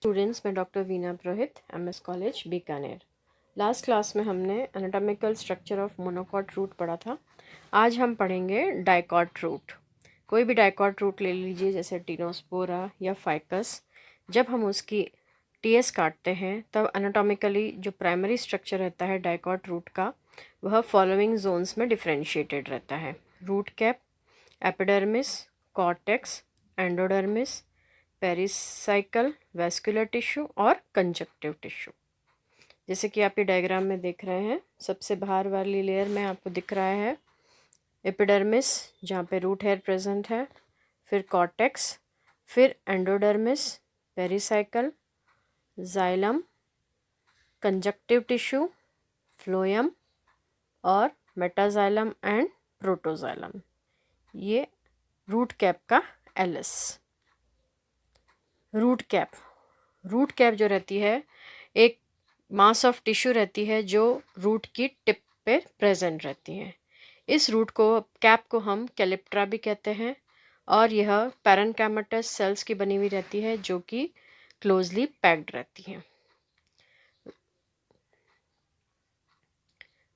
Students, मैं doctor Veena Purohit, MS college Bikaner. Last class में हमने anatomical structure of monocot root पढ़ा था। आज हम पढ़ेंगे डाइकॉट रूट। कोई भी डाइकॉट रूट ले लीजिए, जैसे टिनोस्पोरा या फाइकस। जब हम उसकी टीएस काटते हैं तब एनाटॉमिकली जो प्राइमरी स्ट्रक्चर रहता है डाइकॉट रूट का, वह फॉलोइंग जोन्स में डिफ्रेंशिएटेड रहता है: root cap, epidermis, cortex, endodermis, pericycle, vascular tissue और कंजक्टिव टिश्यू। जैसे कि आप ये डायग्राम में देख रहे हैं, सबसे बाहर वाली लेयर में आपको दिख रहा है एपिडर्मिस, जहाँ पे रूट हेयर प्रेजेंट है, फिर कॉर्टेक्स, फिर endodermis, pericycle, xylem, conjunctive tissue, phloem और मेटाजाइलम एंड प्रोटोजाइलम। ये रूट कैप का एलिस। रूट कैप जो रहती है, एक मास ऑफ टिश्यू रहती है जो रूट की टिप पे प्रेजेंट रहती है। इस रूट को, कैप को हम कैलिप्ट्रा भी कहते हैं, और यह पैरेन्काइमेटस सेल्स की बनी हुई रहती है जो कि क्लोजली पैक्ड रहती हैं।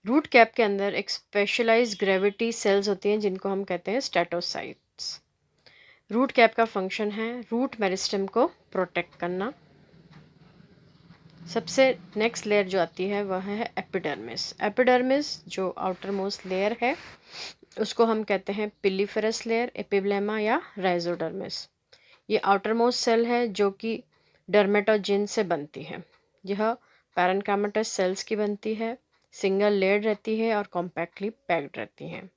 रूट कैप के अंदर एक स्पेशलाइज्ड ग्रेविटी सेल्स होती हैं जिनको हम कहते हैं स्टेटोसाइट्स। रूट कैप का फंक्शन है रूट मेरिस्टेम को प्रोटेक्ट करना। सबसे नेक्स्ट लेयर जो आती है वह है एपिडर्मिस जो आउटर मोस्ट लेयर है, उसको हम कहते हैं पिलिफेरस लेयर, एपिब्लेमा या राइजोडर्मिस। ये आउटर मोस्ट सेल है जो कि डर्मेटोजिन से बनती है। यह पैरेन्काइमेटस सेल्स की बनती है, सिंगल लेयर्ड रहती है और कॉम्पैक्टली पैक्ड रहती हैं।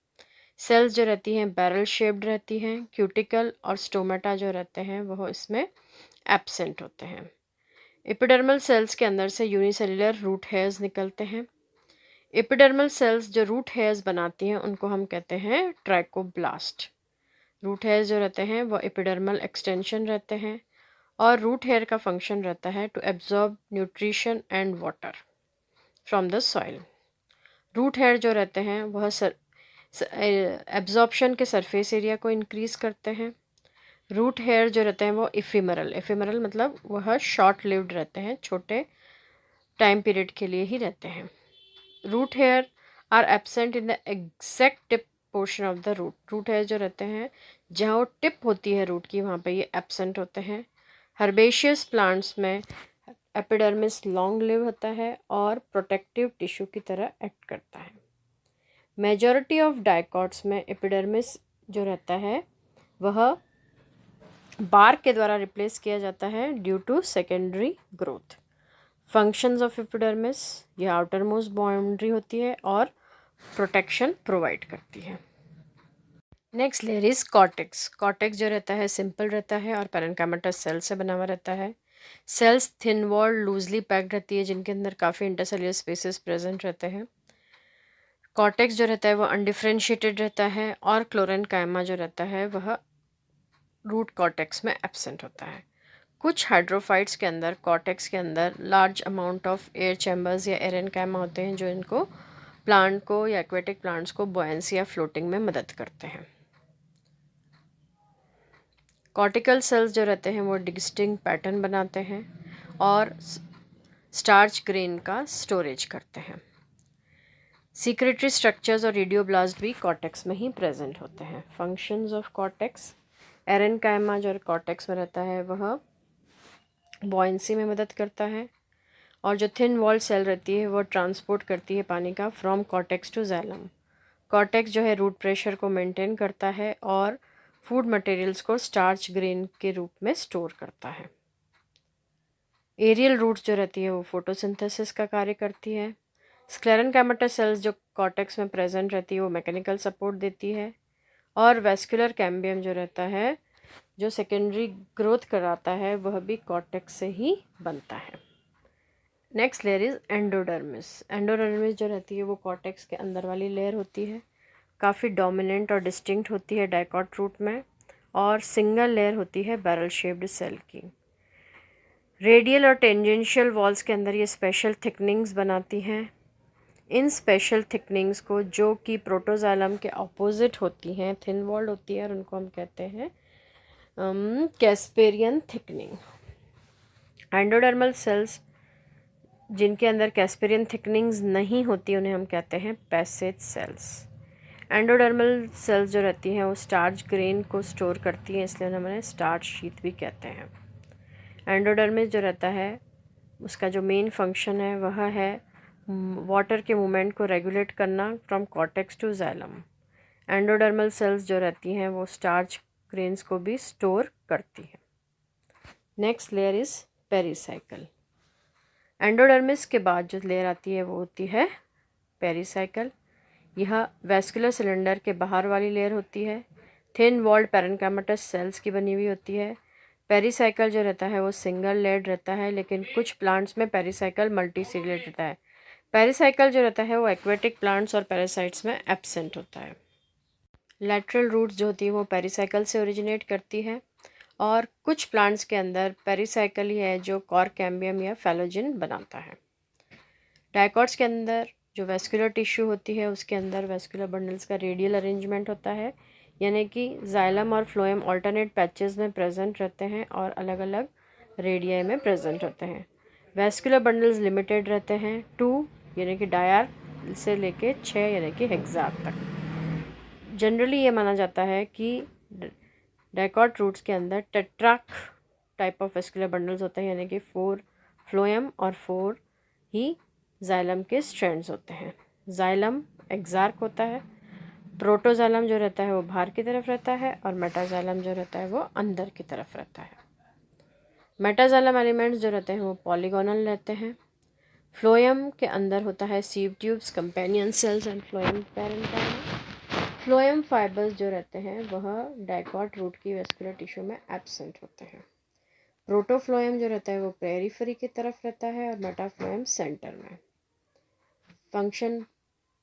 सेल्स जो रहती हैं बैरल शेप्ड रहती हैं। क्यूटिकल और स्टोमेटा जो रहते हैं वह इसमें एब्सेंट होते हैं। एपिडर्मल सेल्स के अंदर से यूनिसेल्युलर रूट हेयर्स निकलते हैं। एपिडर्मल सेल्स जो रूट हेयर्स बनाती हैं उनको हम कहते हैं ट्राइकोब्लास्ट। रूट हेयर्स जो रहते हैं वो एपिडर्मल एक्सटेंशन रहते हैं, और रूट हेयर का फंक्शन रहता है to absorb nutrition and water from the soil. Root hair जो रहते हैं वह एब्जॉर्प्शन के सरफेस एरिया को इंक्रीज करते हैं। रूट हेयर जो रहते हैं वो इफिमरल मतलब वह शॉर्ट लिव्ड रहते हैं, छोटे टाइम पीरियड के लिए ही रहते हैं। Root hair are absent in the exact tip portion of the root hair जो रहते हैं जहाँ वो टिप होती है रूट की, वहाँ पे ये एब्सेंट होते हैं। हर्बेशियस प्लांट्स में एपिडर्मिस लॉन्ग लिव होता है और प्रोटेक्टिव टिश्यू की तरह एक्ट करता है। मेजॉरिटी ऑफ डाइकॉट्स में एपिडर्मिस जो रहता है वह बार्क के द्वारा रिप्लेस किया जाता है due to secondary growth. Functions of epidermis, यह आउटर मोस्ट बाउंड्री होती है और प्रोटेक्शन प्रोवाइड करती है। Next layer is cortex. Cortex जो रहता है सिंपल रहता है और पैरेन्काइमेटस सेल से बना हुआ रहता है। Cells thin walled loosely packed रहती है जिनके अंदर काफ़ी इंटरसेल्युलर स्पेसेस प्रेजेंट रहते हैं। कॉर्टेक्स जो रहता है वो अनडिफ्रेंशिएटेड रहता है, और क्लोरेनकाइमा जो रहता है वह रूट कॉर्टेक्स में एब्सेंट होता है। कुछ हाइड्रोफाइट्स के अंदर, कॉर्टेक्स के अंदर large amount of air chambers या एरेनकाइमा होते हैं जो इनको प्लांट को या एक्वेटिक प्लांट्स को बॉयंसी या फ्लोटिंग में मदद करते हैं। कॉर्टिकल सेल्स जो रहते हैं वो डिस्टिंक्ट पैटर्न बनाते हैं और स्टार्च ग्रेन का स्टोरेज करते हैं। सीक्रेटरी स्ट्रक्चर्स और रेडियोब्लास्ट भी कॉर्टेक्स में ही प्रेजेंट होते हैं। फंक्शंस ऑफ कॉर्टेक्स: एरेनकाइमा जो कॉर्टेक्स में रहता है वह बॉयंसी में मदद करता है, और जो थिन वॉल सेल रहती है वो ट्रांसपोर्ट करती है पानी का from cortex to xylem. Cortex जो है रूट प्रेशर को मेंटेन करता है और फूड मटेरियल्स को स्टार्च ग्रेन के रूप में स्टोर करता है। एरियल रूट्स जो रहती है वो फोटोसिंथेसिस का कार्य करती है। स्क्लेरेनकाइमेटस सेल्स जो कॉर्टेक्स में प्रेजेंट रहती है वो मैकेनिकल सपोर्ट देती है, और वेस्कुलर कैम्बियम जो रहता है जो सेकेंडरी ग्रोथ कराता है वह भी कॉर्टेक्स से ही बनता है। Next layer is endodermis. Endodermis जो रहती है वो कॉर्टेक्स के अंदर वाली लेयर होती है, काफ़ी डोमिनेंट और डिस्टिंक्ट होती है डाइकॉट रूट में, और सिंगल लेयर होती है बैरल शेप्ड सेल की। रेडियल और टेंजेंशियल वॉल्स के अंदर ये स्पेशल थिकनिंग्स बनाती हैं। इन स्पेशल थिकनिंग्स को, जो कि प्रोटोजाइलम के ऑपोजिट होती हैं, थिन वॉल्ड होती है, और उनको हम कहते हैं कैस्पेरियन थिकनिंग। एंडोडर्मल सेल्स जिनके अंदर कैस्पेरियन थिकनिंग्स नहीं होती उन्हें हम कहते हैं पैसेज सेल्स। एंडोडर्मल सेल्स जो रहती हैं वो स्टार्च ग्रेन को स्टोर करती हैं, इसलिए हम उन्हें स्टार्च शीट भी कहते हैं। एंडोडर्मिस जो रहता है उसका जो मेन फंक्शन है वह है वाटर के मूवमेंट को रेगुलेट करना from cortex to xylem. Endodermal cells जो रहती हैं वो स्टार्च ग्रेन्स को भी स्टोर करती हैं। Next layer is pericycle. Endodermis के बाद जो लेयर आती है वो होती है पेरिसाइकल। यह वेस्कुलर सिलेंडर के बाहर वाली लेयर होती है, थिन वॉल्ड पैरेन्काइमेटस सेल्स की बनी हुई होती है। पेरिसाइकल जो रहता है वो सिंगल लेयर्ड रहता है, लेकिन कुछ प्लांट्स में पेरिसाइकल मल्टी सीलेड रहता है। पेरिसाइकल जो रहता है वो एक्वेटिक प्लांट्स और पैरासाइट्स में एब्सेंट होता है। लैटरल रूट्स जो होती है वो पेरिसाइकल से ओरिजिनेट करती है, और कुछ प्लांट्स के अंदर पेरिसाइकल ही है जो कॉर्क कैम्बियम या फैलोजिन बनाता है। डाइकॉट्स के अंदर जो वेस्कुलर टिश्यू होती है उसके अंदर वेस्कुलर बंडल्स का रेडियल अरेंजमेंट होता है, यानी कि जाइलम और फ्लोएम ऑल्टरनेट पैचेस में प्रेजेंट रहते हैं और अलग अलग रेडियाई में प्रेजेंट होते हैं। वेस्कुलर बंडल्स लिमिटेड रहते हैं 2 यानी कि डायर से लेके 6 यानी कि हेक्सार तक। जनरली ये माना जाता है कि डाइकॉट रूट्स के अंदर टेट्राक टाइप ऑफ वेस्कुलर बंडल्स होते हैं, यानी कि 4 फ्लोएम और 4 ही जाइलम के स्ट्रैंड्स होते हैं। जाइलम एक्सार्क होता है, प्रोटोजाइलम जो रहता है वो बाहर की तरफ रहता है, और मेटाजाइलम जो रहता है वो अंदर की तरफ रहता है। मेटाजाइलम एलिमेंट्स जो रहते हैं वो पॉलीगोनल रहते हैं। फ्लोएम के अंदर होता है sieve tubes, companion cells and phloem parenchyma. Phloem fibres जो रहते हैं वह डाइकॉट रूट की वेस्कुलर टिश्यू में एब्सेंट होते हैं। प्रोटोफ्लोएम जो रहता है वो पेरिफेरी की तरफ रहता है, और मेटाफ्लोएम सेंटर में। फंक्शन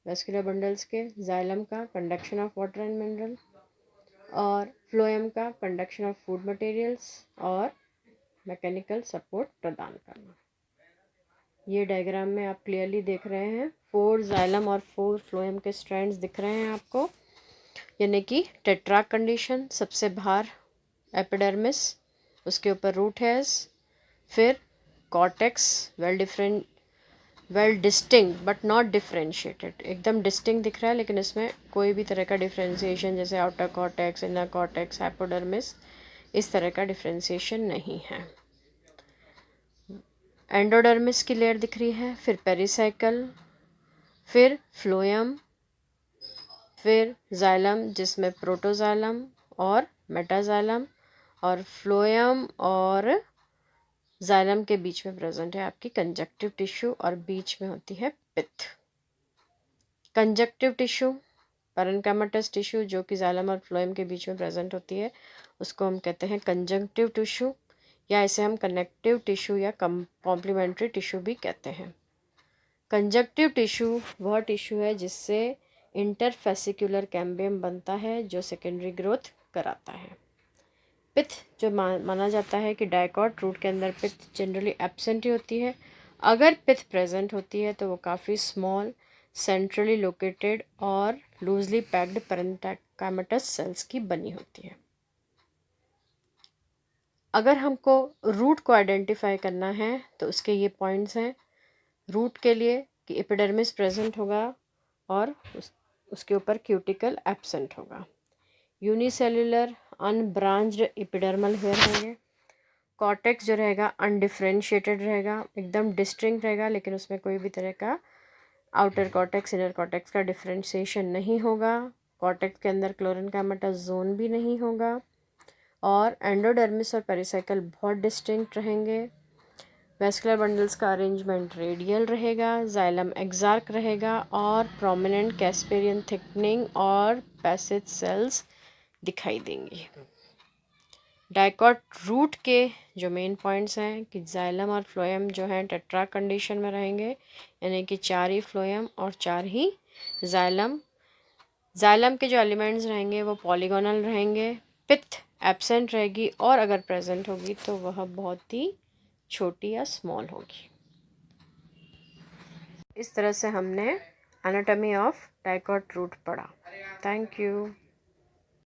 वेस्कुलर बंडल्स के जाइलम का conduction of water and mineral, और फ्लोएम का कंडक्शन ऑफ फूड मटेरियल्स और मैकेनिकल सपोर्ट प्रदान करना। ये डायग्राम में आप क्लियरली देख रहे हैं 4 जाइलम और 4 फ्लोएम के स्ट्रैंड्स दिख रहे हैं आपको, यानी कि टेट्राक कंडीशन, सबसे बाहर एपिडर्मिस, उसके ऊपर रूट हेयर्स, फिर cortex well distinct but not differentiated. एकदम डिस्टिंक्ट दिख रहा है लेकिन इसमें कोई भी तरह का डिफ्रेंशिएशन जैसे outer cortex, inner cortex, hypodermis, इस तरह का डिफ्रेंशिएशन नहीं है। एंडोडर्मिस की लेयर दिख रही है, फिर पेरिसाइकल, फिर फ्लोएम, फिर जाइलम जिसमें प्रोटोजाइलम और मेटाजाइलम, और फ्लोएम और जाइलम के बीच में प्रेजेंट है आपकी कंजक्टिव टिश्यू, और बीच में होती है पिथ। कंजक्टिव टिश्यू पैरेन्काइमेटस टिश्यू जो कि जाइलम और फ्लोएम के बीच में प्रेजेंट होती है उसको हम कहते हैं कंजंक्टिव टिश्यू, या इसे हम कनेक्टिव टिश्यू या कॉम्प्लीमेंट्री टिश्यू भी कहते हैं। कंजक्टिव टिश्यू वह टिश्यू है जिससे इंटरफेसिकुलर कैम्बियम बनता है जो सेकेंडरी ग्रोथ कराता है। पिथ जो माना जाता है कि डाइकॉट रूट के अंदर पिथ जनरली एब्सेंट ही होती है। अगर पिथ प्रेजेंट होती है तो वो काफ़ी स्मॉल, सेंट्रली लोकेटेड और लूजली पैक्ड पैरेन्काइमेटस सेल्स की बनी होती है। अगर हमको रूट को आइडेंटिफाई करना है तो उसके ये पॉइंट्स हैं। रूट के लिए कि एपिडर्मिस प्रेजेंट होगा और उसके ऊपर क्यूटिकल एब्सेंट होगा। यूनिसेल्युलर अनब्रांच्ड एपिडर्मल हेयर होंगे। कॉर्टेक्स जो रहेगा अनडिफ्रेंशिएटेड रहेगा, एकदम डिस्टिंक्ट रहेगा, लेकिन उसमें कोई भी तरह का आउटर कॉर्टेक्स इनर कॉर्टेक्स का डिफ्रेंशिएशन नहीं होगा। कॉर्टेक्स के अंदर क्लोरेन्काइमेटस जोन भी नहीं होगा, और एंडोडर्मिस और पेरिसाइकल बहुत डिस्टिंक्ट रहेंगे। वेस्कुलर बंडल्स का अरेंजमेंट रेडियल रहेगा, जाइलम एक्सार्क रहेगा, और प्रोमिनेंट कैस्पेरियन थिकनिंग और पैसेज सेल्स दिखाई देंगी। डाइकॉट रूट के जो मेन पॉइंट्स हैं कि जाइलम और फ्लोएम जो हैं टेट्राक कंडीशन में रहेंगे, यानी कि 4 ही फ्लोएम और 4 ही जाइलम। जाइलम के जो एलिमेंट्स रहेंगे वो पॉलीगोनल रहेंगे, पिथ एब्सेंट रहेगी, और अगर प्रेजेंट होगी तो वह बहुत ही छोटी या स्मॉल होगी। इस तरह से हमने एनाटॉमी ऑफ डाइकॉट रूट पढ़ा। Thank you.